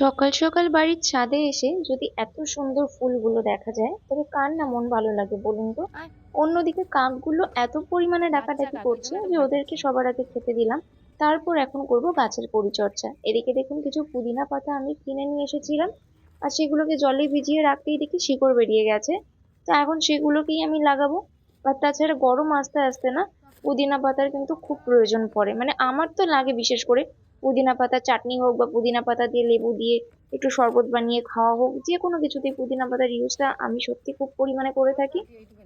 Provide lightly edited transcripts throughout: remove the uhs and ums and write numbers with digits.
সকাল সকাল বাড়ির ছাদে এসে যদি এত সুন্দর ফুলগুলো দেখা যায় তবে কার না মন ভালো লাগে বলুন তো। আয় অন্যদিকে কাকগুলো এত পরিমাণে বাচ্চা ডাকাডাকি কাক, এর করছে জন্য তো যে ভয় ওদেরকে পাচ্ছে। সবার আগে খেতে দিলাম। তারপর এখন করব গাছের পরিচর্যা। এদিকে দেখুন কিছু পুদিনা পাতা আমি কিনে নিয়ে এসেছিলাম, আর সেগুলোকে জলে ভিজিয়ে রাখতেই দেখি শিকড় বেরিয়ে গেছে। তো এখন সেগুলোকেই আমি লাগাবো। আর তাছাড়া গরম আস্তে আস্তে না পুদিনা পাতার কিন্তু খুব প্রয়োজন পড়ে, মানে আমার তো লাগে বিশেষ করে। পুদিনা পাতা চাটনি হোক বা পুদিনা পাতা দিয়ে লেবু দিয়ে একটু শরবত বানিয়ে খাওয়া হোক, যে কোনো কিছুতেই পুদিনা পাতার ইউজটা আমি সত্যি খুব পরিমাণে করে থাকি।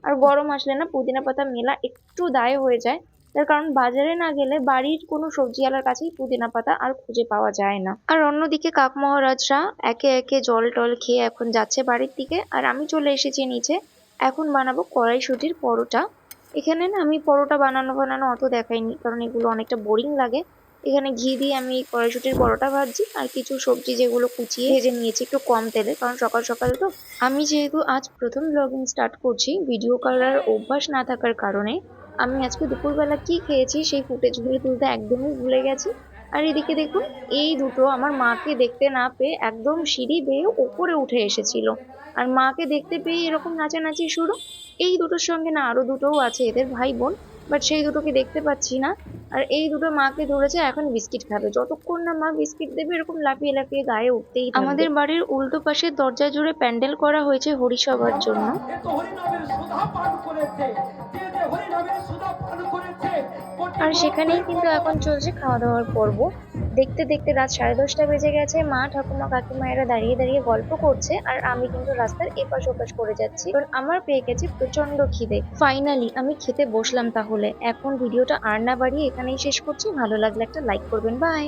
আর গরম আসলে না পুদিনা পাতা মেলা একটু দায় হয়ে যায়, তার কারণ বাজারে না গেলে বাড়ির কোনো সবজিওয়ালার কাছেই পুদিনা পাতা আর খুঁজে পাওয়া যায় না। আর অন্যদিকে কাক মহারাজরা একে একে জল টল খেয়ে এখন যাচ্ছে বাড়ির দিকে, আর আমি চলে এসেছি নিচে। এখন বানাবো কড়াইশুঁটির পরোটা। এখানে না আমি পরোটা বানানো বানানো অত দেখাইনি, কারণ এগুলো অনেকটা বোরিং লাগে। এখানে ঘি দিয়ে আমি কড়াইশুঁটির পরোটা ভাজছি, আর কিছু সবজি যেগুলো কুচিয়ে ভেজে নিয়েছি একটু কম তেলে, কারণ সকাল সকাল তো। আমি যেহেতু আজ প্রথম ব্লগিং স্টার্ট করছি, ভিডিও করার অভ্যাস না থাকার কারণে আমি আজকে দুপুরবেলা কি খেয়েছি সেই ফুটেজগুলো তুলতে একদমই ভুলে গেছি। আর এদিকে দেখুন, এই দুটো আমার মাকে দেখতে না পেয়ে একদম সিঁড়ি বেয়ে ওপরে উঠে এসেছিল। আর মাকে দেখতে পেয়ে এরকম নাচানাচি শুরু। এই দুটোর সঙ্গে না আরো দুটোও আছে, এদের ভাই বোন, বাট সেই দুটোকে দেখতে পাচ্ছি না। আর এই দুটো মাকে ধরেছে এখন বিস্কিট খাবে, যতক্ষণ না মা বিস্কিট দেবে এরকম লাফিয়ে লাফিয়ে গায়ে উঠতেই থাকবে। আমাদের বাড়ির উল্টো পাশের দরজা জুড়ে প্যান্ডেল করা হয়েছে হরিসভার জন্য। এ তো হরিনামের সুধা পান করেছে, যে যে হরিনামের সুধা পান করেছে, কোটি আর সেখানেই ব্রহ্মের কিন্তু কত। এখন চলছে খাওয়া দাওয়ার পর্ব। দেখতে দেখতে রাত 10:30 বেজে গেছে, মা ঠাকুমা কাকিমায়েরা দাঁড়িয়ে দাঁড়িয়ে গল্প করছে, আর আমি কিন্তু রাস্তার এপাশ ওপাশ করে যাচ্ছি, কারণ আমার পেয়ে গেছে প্রচন্ড খিদে। ফাইনালি আমি খেতে বসলাম। তাহলে এখন ভিডিওটা আর না বাড়িয়ে এখানেই শেষ করছি। ভালো লাগলে একটা লাইক করবেন। বাই।